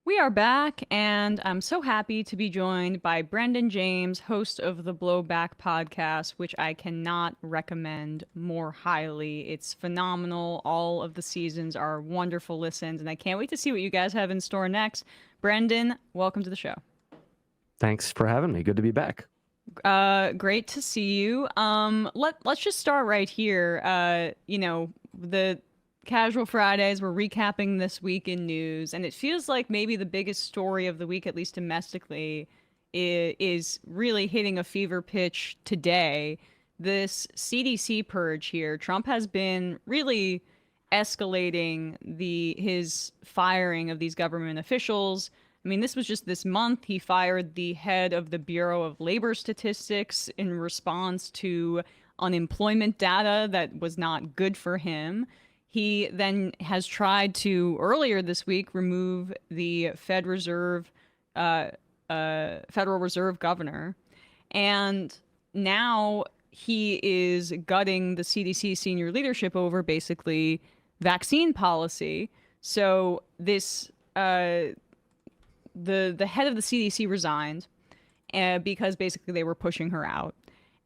We are back, and I'm so happy to be joined by Brendan James, host of the Blowback Podcast, which I cannot recommend more highly. It's phenomenal. All of the seasons are wonderful listens, and I can't wait to see what you guys have in store next. Brendan, welcome to the show. Thanks for having me. Good to be back. Great to see you. Let's just start right here. The Casual Fridays, we're recapping this week in news, and it feels like maybe the biggest story of the week, at least domestically, is really hitting a fever pitch today. This CDC purge here. Trump has been really escalating his firing of these government officials. I mean, this was just this month. He fired the head of the Bureau of Labor Statistics in response to unemployment data that was not good for him. He then has tried to, earlier this week, remove the Federal Reserve governor. And now he is gutting the CDC senior leadership over basically vaccine policy. So this the head of the CDC resigned because basically they were pushing her out.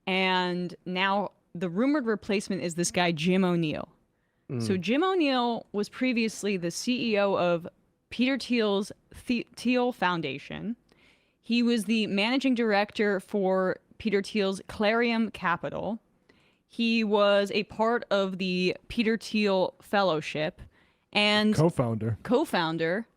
And now the rumored replacement is this guy, Jim O'Neill. So Jim O'Neill was previously the CEO of Peter Thiel's Thiel Foundation. He was the managing director for Peter Thiel's Clarium Capital. He was a part of the Peter Thiel Fellowship and co-founder.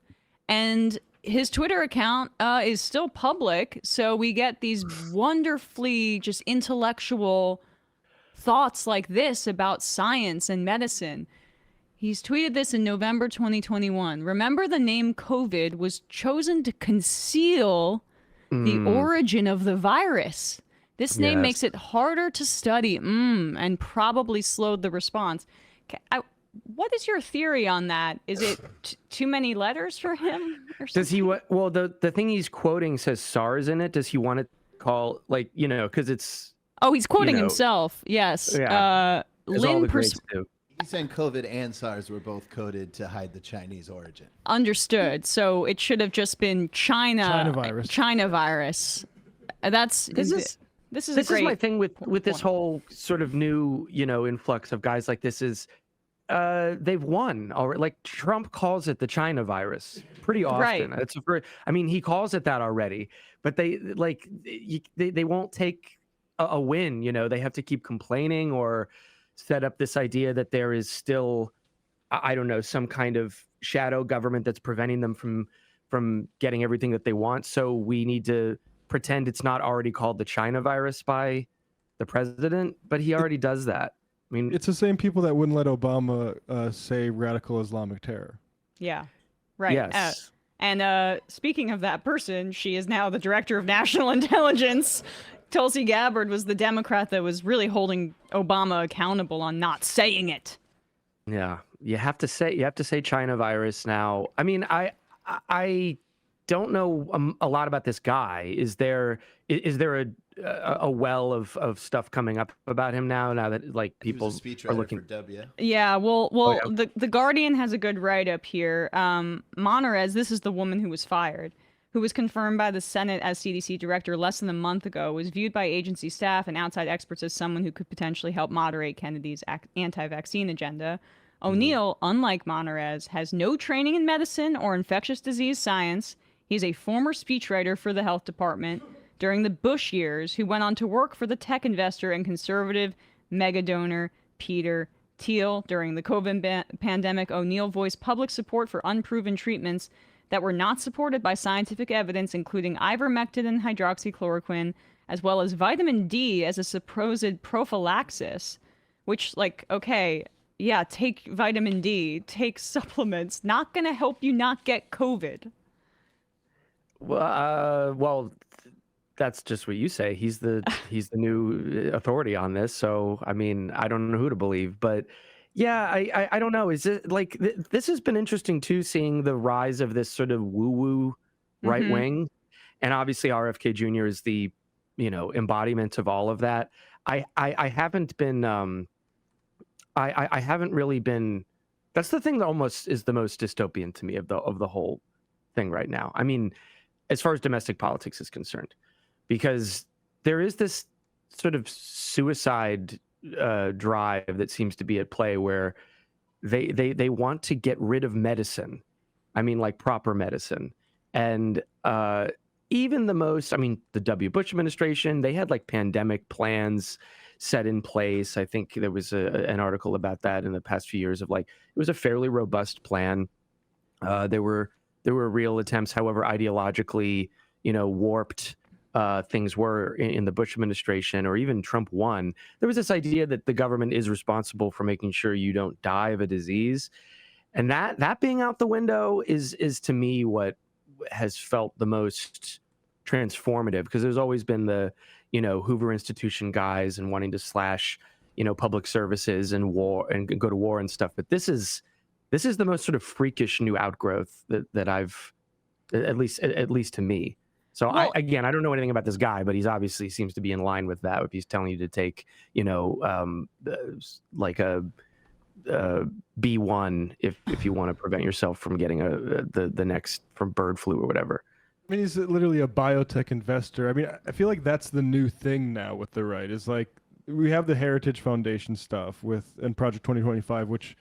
And his Twitter account is still public. So we get these wonderfully just intellectual thoughts like this about science and medicine. He's tweeted this in November 2021. Remember, the name COVID was chosen to conceal the origin of the virus. This name makes it harder to study and probably slowed the response. What is your theory on that? Is it too many letters for him? Or Does he? Well, the thing he's quoting says SARS in it. Does he want it to call, like, because it's... Oh, he's quoting himself. Yes. Yeah. Lynn He's saying COVID and SARS were both coded to hide the Chinese origin. Understood. So it should have just been China virus. This is my thing with this whole sort of new, influx of guys like this is they've won already. Like, Trump calls it the China virus pretty often. Right. He calls it that already, but they won't take a win. They have to keep complaining or set up this idea that there is still, I don't know, some kind of shadow government that's preventing them from getting everything that they want. So we need to pretend it's not already called the China virus by the president, but he already does that. I mean, it's the same people that wouldn't let Obama say radical Islamic terror. Yeah, right. Yes. And speaking of that person, she is now the director of national intelligence. Tulsi Gabbard was the Democrat that was really holding Obama accountable on not saying it. Yeah, you have to say China virus now. I mean, I don't know a lot about this guy. Is there a well of stuff coming up about him now that like people are looking for W? Yeah, well, the Guardian has a good write-up here. Monterez, this is the woman who was fired, who was confirmed by the Senate as CDC director less than a month ago, was viewed by agency staff and outside experts as someone who could potentially help moderate Kennedy's anti-vaccine agenda. O'Neill, unlike Monterez, has no training in medicine or infectious disease science. He's a former speechwriter for the health department during the Bush years, who went on to work for the tech investor and conservative mega donor Peter Thiel. During the COVID pandemic, O'Neill voiced public support for unproven treatments that were not supported by scientific evidence, including ivermectin and hydroxychloroquine, as well as vitamin D as a supposed prophylaxis, which, take vitamin D, take supplements, not going to help you not get COVID. Well, that's just what you say. He's the new authority on this. So, I mean, I don't know who to believe, but yeah, I don't know. Is it like this has been interesting too, seeing the rise of this sort of woo-woo right wing, and obviously RFK Jr. is the embodiment of all of that. I haven't been I haven't really been. That's the thing that almost is the most dystopian to me of the whole thing right now. I mean, as far as domestic politics is concerned, because there is this sort of suicide drive that seems to be at play where they want to get rid of medicine. I mean, like proper medicine. And even the most, I mean, the W. Bush administration, they had like pandemic plans set in place. I think there was an article about that in the past few years of like, it was a fairly robust plan. There were real attempts, however, ideologically, warped things were in the Bush administration, or even Trump 1. There was this idea that the government is responsible for making sure you don't die of a disease. And that being out the window is to me what has felt the most transformative, because there's always been the, Hoover Institution guys and wanting to slash, public services and war and go to war and stuff. But this is the most sort of freakish new outgrowth that I've, at least to me. So well, I don't know anything about this guy, but he's obviously seems to be in line with that. If he's telling you to take, like a B1 if you want to prevent yourself from getting the next from bird flu or whatever. I mean, he's literally a biotech investor. I mean, I feel like that's the new thing now with the right. Is like we have the Heritage Foundation stuff and Project 2025, which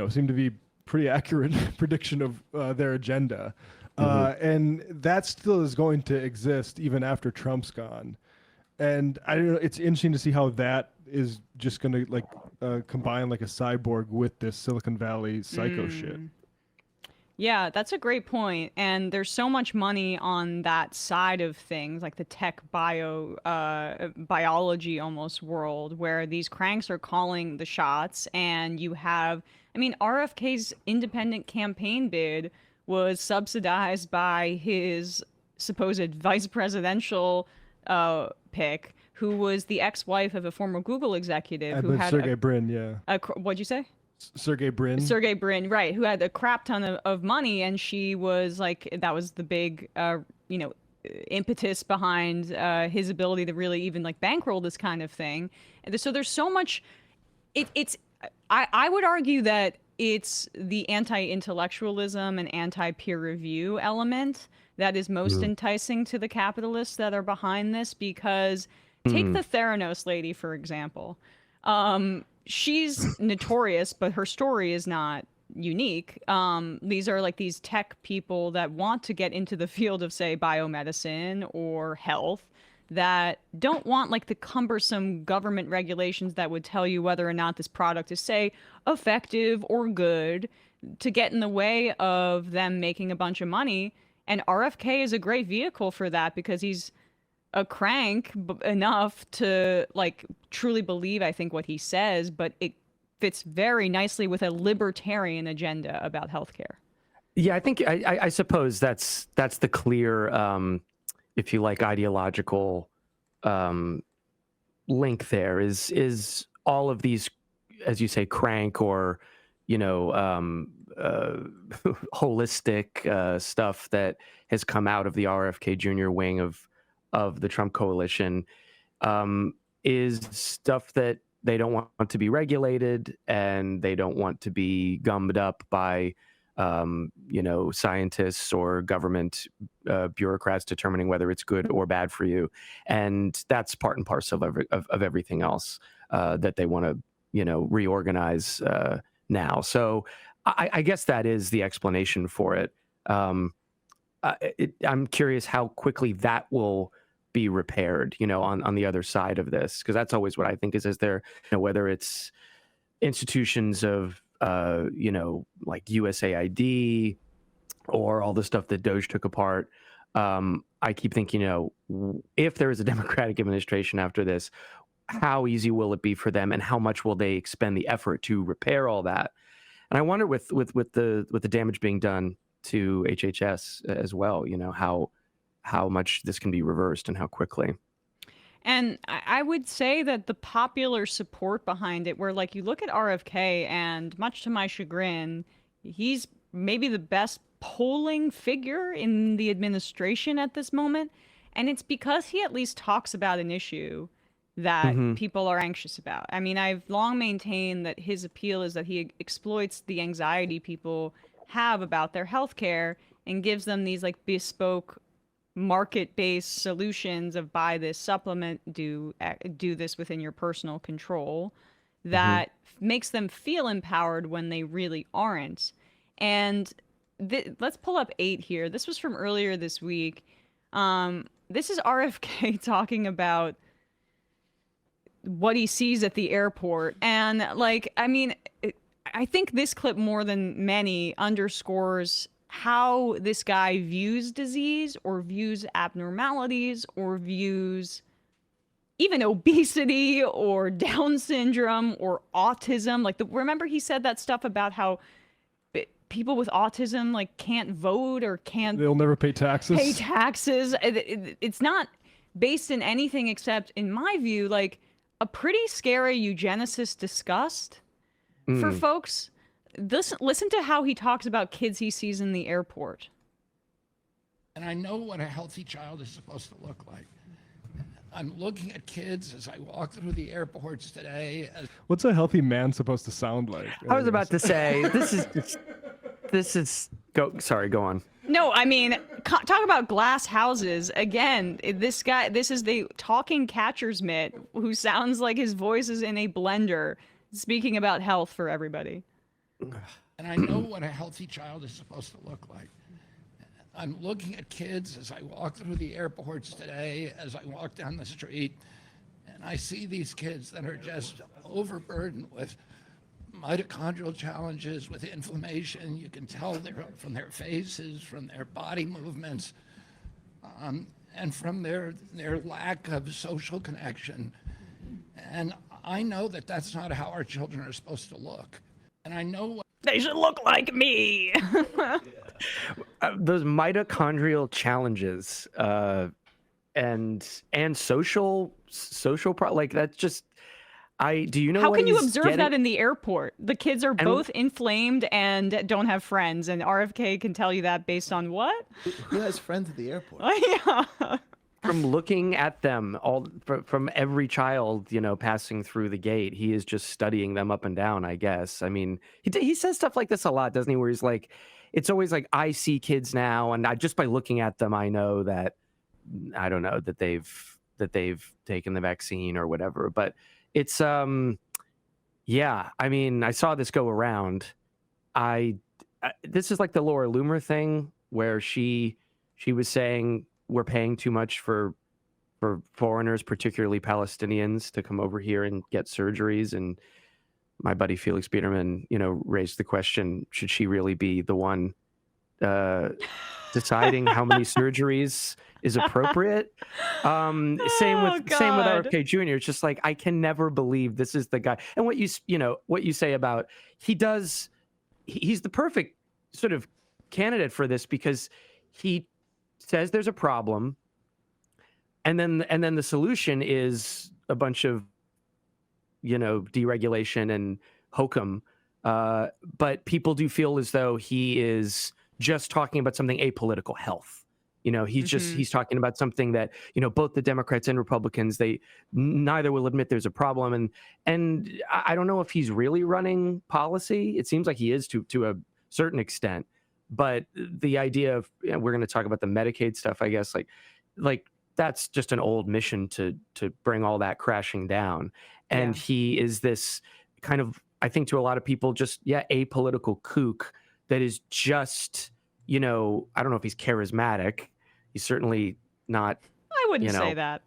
seem to be pretty accurate prediction of their agenda. And that still is going to exist even after Trump's gone. And I don't know, it's interesting to see how that is just going to like combine like a cyborg with this Silicon Valley psycho shit. Yeah, that's a great point. And there's so much money on that side of things, like the tech biology almost world, where these cranks are calling the shots. And you have, I mean, RFK's independent campaign bid was subsidized by his supposed vice presidential pick, who was the ex-wife of a former Google executive who had Sergey Brin, yeah. What'd you say? Sergey Brin, right, who had a crap ton of money, and she was like, that was the big, impetus behind his ability to really even like bankroll this kind of thing. And so there's so much. I would argue that it's the anti-intellectualism and anti-peer review element that is most enticing to the capitalists that are behind this, because take the Theranos lady, for example. She's notorious, but her story is not unique. These are like these tech people that want to get into the field of, say, biomedicine or health, that don't want like the cumbersome government regulations that would tell you whether or not this product is, say, effective or good, to get in the way of them making a bunch of money. And RFK is a great vehicle for that, because he's a crank enough to like truly believe, I think, what he says, but it fits very nicely with a libertarian agenda about healthcare. Yeah, I think I suppose that's the clear, if you like, ideological link there is all of these, as you say, crank or holistic stuff that has come out of the RFK Jr. wing of the Trump coalition, is stuff that they don't want to be regulated, and they don't want to be gummed up by scientists or government bureaucrats determining whether it's good or bad for you. And that's part and parcel of everything else that they want to reorganize now. So I guess that is the explanation for it. I'm curious how quickly that will be repaired, on the other side of this, because that's always what I think is there, whether it's institutions of, like USAID or all the stuff that Doge took apart. I keep thinking, if there is a Democratic administration after this, how easy will it be for them, and how much will they expend the effort to repair all that? And I wonder with the damage being done to HHS as well, how much this can be reversed and how quickly. And I would say that the popular support behind it, where like you look at RFK, and much to my chagrin, he's maybe the best polling figure in the administration at this moment. And it's because he at least talks about an issue that people are anxious about. I mean, I've long maintained that his appeal is that he exploits the anxiety people have about their healthcare, and gives them these like bespoke market-based solutions of buy this supplement, do this within your personal control, that makes them feel empowered when they really aren't. And let's pull up 8 here. This was from earlier this week. This is RFK talking about what he sees at the airport. And like, I mean, I think this clip more than many underscores how this guy views disease or views abnormalities or views even obesity or Down syndrome or autism. Like, remember he said that stuff about how people with autism like can't vote or they'll never pay taxes. It's not based in anything except, in my view, like a pretty scary eugenicist disgust for folks. Listen to how he talks about kids he sees in the airport. And I know what a healthy child is supposed to look like. I'm looking at kids as I walk through the airports today. What's a healthy man supposed to sound like? I was about to say, go on. No, I mean, talk about glass houses. Again, this is the talking catcher's mitt who sounds like his voice is in a blender, speaking about health for everybody. And I know what a healthy child is supposed to look like. I'm looking at kids as I walk through the airports today, as I walk down the street, and I see these kids that are just overburdened with mitochondrial challenges, with inflammation. You can tell from their faces, from their body movements, and from their lack of social connection. And I know that that's not how our children are supposed to look. And I know what they should look like me. Those mitochondrial challenges and social like that's just do you know how what can you he's observe getting? that in the airport? The kids are both inflamed and don't have friends, and RFK can tell you that based on what? Who has friends at the airport? Yeah. From looking at them all from every child, passing through the gate, he is just studying them up and down, I guess. I mean, he says stuff like this a lot, doesn't he? Where he's like, it's always like, I see kids now, and just by looking at them, I know that, I don't know, that they've taken the vaccine or whatever. But it's yeah. I mean, I saw this go around. This is like the Laura Loomer thing where she was saying, we're paying too much for foreigners, particularly Palestinians, to come over here and get surgeries. And my buddy Felix Biederman, raised the question, should she really be the one deciding how many surgeries is appropriate? Same with RFK Jr. It's just like, I can never believe this is the guy. And what you say about, he's the perfect sort of candidate for this, because he says there's a problem, and then the solution is a bunch of deregulation and hokum, but people do feel as though he is just talking about something apolitical, health. He's talking about something that both the Democrats and Republicans, they neither will admit there's a problem, and I don't know if he's really running policy. It seems like he is to a certain extent. But the idea of, we're going to talk about the Medicaid stuff, I guess, like that's just an old mission to bring all that crashing down. And he is this kind of, I think to a lot of people, just, apolitical kook that is just, I don't know if he's charismatic. He's certainly not. I wouldn't say that.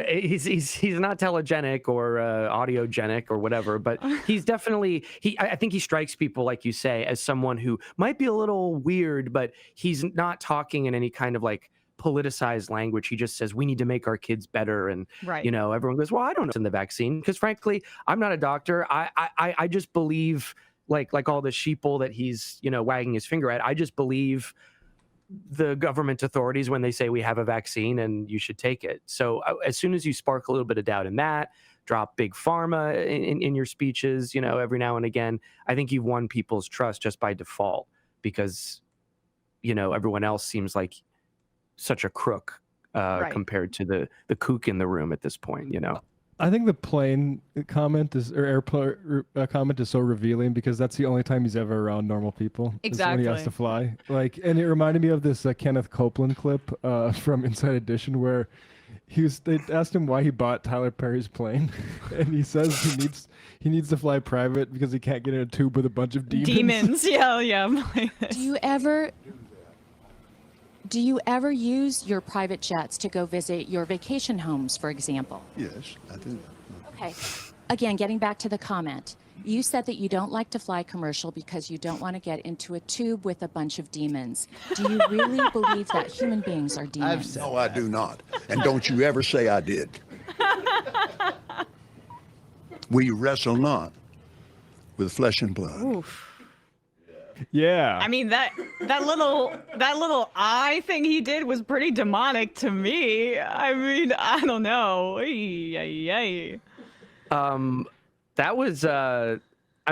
He's not telegenic or audiogenic or whatever, but he's definitely I think he strikes people, like you say, as someone who might be a little weird, but he's not talking in any kind of like politicized language. He just says we need to make our kids better, and everyone goes, well, I don't know in the vaccine, because frankly, I'm not a doctor. I just believe like all the sheeple that he's wagging his finger at. I just believe the government authorities when they say we have a vaccine and you should take it. So as soon as you spark a little bit of doubt in that, drop big pharma in your speeches, every now and again, I think you've won people's trust just by default, because, everyone else seems like such a crook compared to the kook in the room at this point, I think the plane comment is or airport comment is so revealing because that's the only time he's ever around normal people. Is when he has to fly. Like, and it reminded me of this Kenneth Copeland clip from Inside Edition where they asked him why he bought Tyler Perry's plane, and he says he needs to fly private because he can't get in a tube with a bunch of demons. Yeah. Do you ever use your private jets to go visit your vacation homes, for example? Yes, I do. Okay. Again, getting back to the comment, you said that you don't like to fly commercial because you don't want to get into a tube with a bunch of demons. Do you really believe that human beings are demons? No, I do not. And don't you ever say I did. We wrestle not with flesh and blood. Oof. Yeah. I mean that little eye thing he did was pretty demonic to me. I mean, I don't know. That was I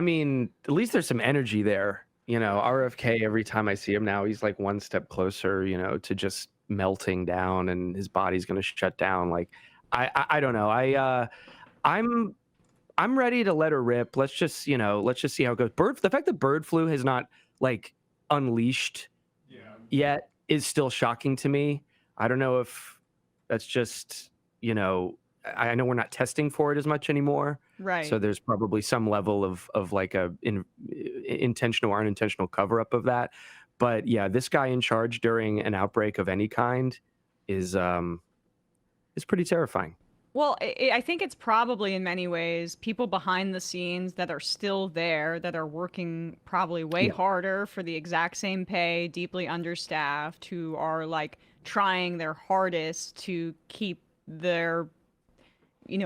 mean, at least there's some energy there. You know, RFK, every time I see him now, he's like one step closer, you know, to just melting down and his body's gonna shut down. Like I don't know. I'm ready to let her rip. Let's just see how it goes. The fact that bird flu has not like unleashed yet is still shocking to me. I don't know if that's just, I know we're not testing for it as much anymore. Right. So there's probably some level of like intentional or unintentional cover up of that. But yeah, this guy in charge during an outbreak of any kind is pretty terrifying. Well, I think it's probably in many ways people behind the scenes that are still there, that are working probably way harder for the exact same pay, deeply understaffed, who are like trying their hardest to keep their,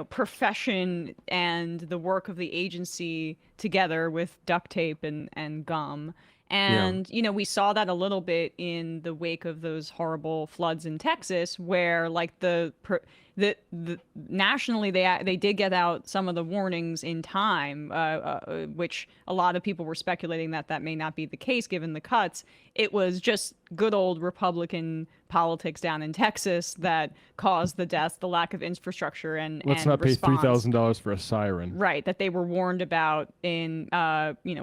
profession and the work of the agency together with duct tape and gum. And, we saw that a little bit in the wake of those horrible floods in Texas, where like the nationally they did get out some of the warnings in time, which a lot of people were speculating that may not be the case given the cuts. It was just good old Republican politics down in Texas that caused the deaths, the lack of infrastructure and let's not pay $3,000 for a siren. Right, that they were warned about in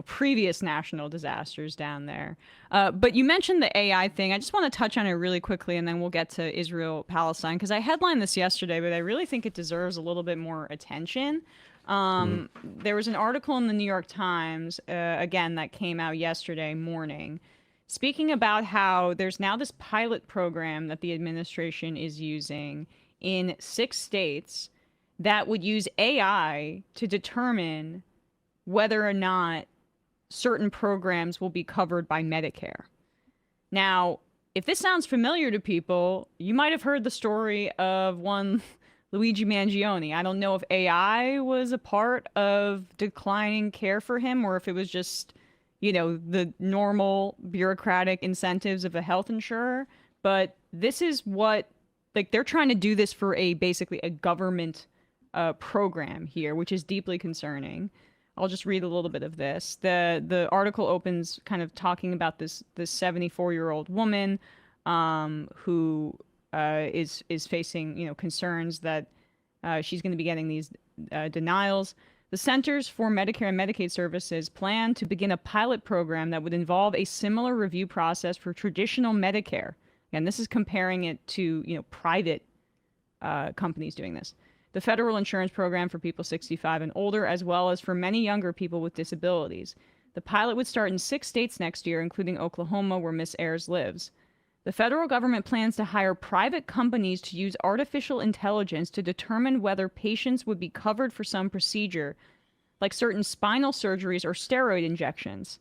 previous national disasters down there. But you mentioned the AI thing. I just want to touch on it really quickly, and then we'll get to Israel Palestine, because I headlined this yesterday, but I really think it deserves a little bit more attention. There was an article in the New York Times, again, that came out yesterday morning, speaking about how there's now this pilot program that the administration is using in 6 states that would use AI to determine whether or not certain programs will be covered by Medicare. Now, if this sounds familiar to people, you might have heard the story of one Luigi Mangione. I don't know if AI was a part of declining care for him or if it was just, the normal bureaucratic incentives of a health insurer. But this is what, they're trying to do this for basically a government program here, which is deeply concerning. I'll just read a little bit of this. The article opens kind of talking about this 74-year-old woman who is facing concerns that she's going to be getting these denials. The Centers for Medicare and Medicaid Services plan to begin a pilot program that would involve a similar review process for traditional Medicare. And this is comparing it to private companies doing this. The federal insurance program for people 65 and older, as well as for many younger people with disabilities. The pilot would start in 6 states next year, including Oklahoma, where Miss Ayers lives. The federal government plans to hire private companies to use artificial intelligence to determine whether patients would be covered for some procedure, like certain spinal surgeries or steroid injections.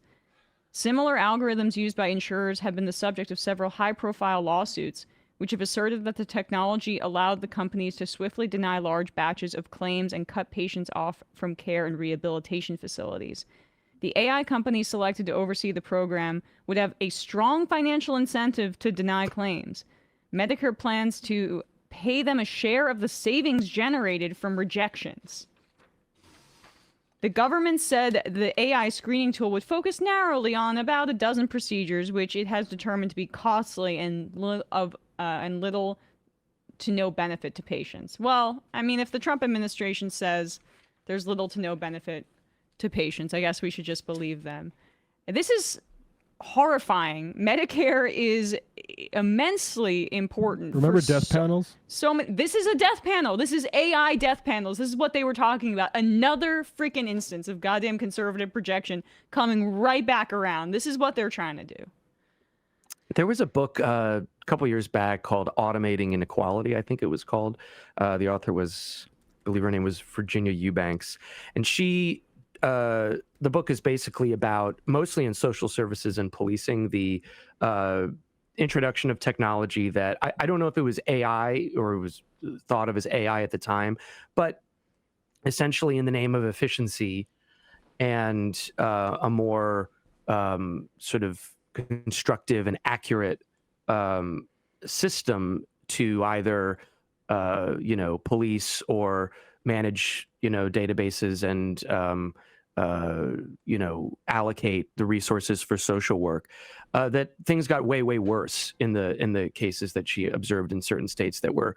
Similar algorithms used by insurers have been the subject of several high-profile lawsuits, which have asserted that the technology allowed the companies to swiftly deny large batches of claims and cut patients off from care and rehabilitation facilities. The AI company selected to oversee the program would have a strong financial incentive to deny claims. Medicare plans to pay them a share of the savings generated from rejections. The government said the AI screening tool would focus narrowly on about a dozen procedures, which it has determined to be costly and little to no benefit to patients. Well, I mean, if the Trump administration says there's little to no benefit to patients, I guess we should just believe them. This is horrifying. Medicare is immensely important. Remember death panels? This is a death panel. This is AI death panels. This is what they were talking about. Another freaking instance of goddamn conservative projection coming right back around. This is what they're trying to do. There was a book a couple years back called Automating Inequality, I think it was called. The author was, I believe her name was Virginia Eubanks. And she, the book is basically about, mostly in social services and policing, the introduction of technology that, I don't know if it was AI or it was thought of as AI at the time, but essentially in the name of efficiency and a more sort of constructive and accurate system to either police or manage databases and allocate the resources for social work, that things got way worse in the cases that she observed in certain states that were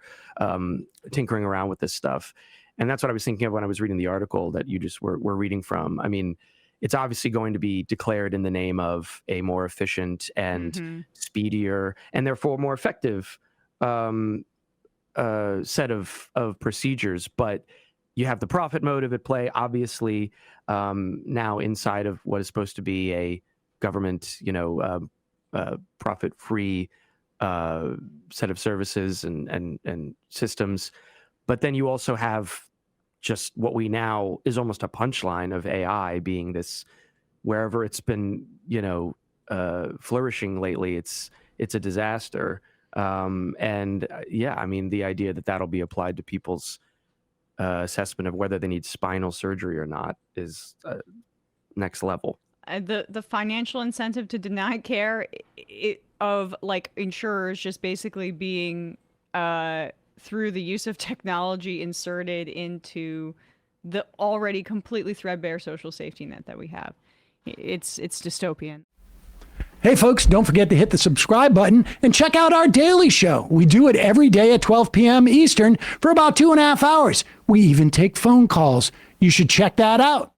tinkering around with this stuff. And that's what I was thinking of when I was reading the article that you just were reading from. I mean, it's obviously going to be declared in the name of a more efficient and speedier and therefore more effective set of procedures. But you have the profit motive at play, obviously, now inside of what is supposed to be a government, profit-free set of services and systems. But then you also have just what we now is almost a punchline of AI being this, wherever it's been, flourishing lately, it's a disaster. I mean, the idea that that'll be applied to people's assessment of whether they need spinal surgery or not is next level. The financial incentive to deny care of like insurers just basically being through the use of technology inserted into the already completely threadbare social safety net that we have. It's dystopian. Hey folks, don't forget to hit the subscribe button and check out our daily show. We do it every day at 12 p.m. Eastern for about 2.5 hours. We even take phone calls. You should check that out.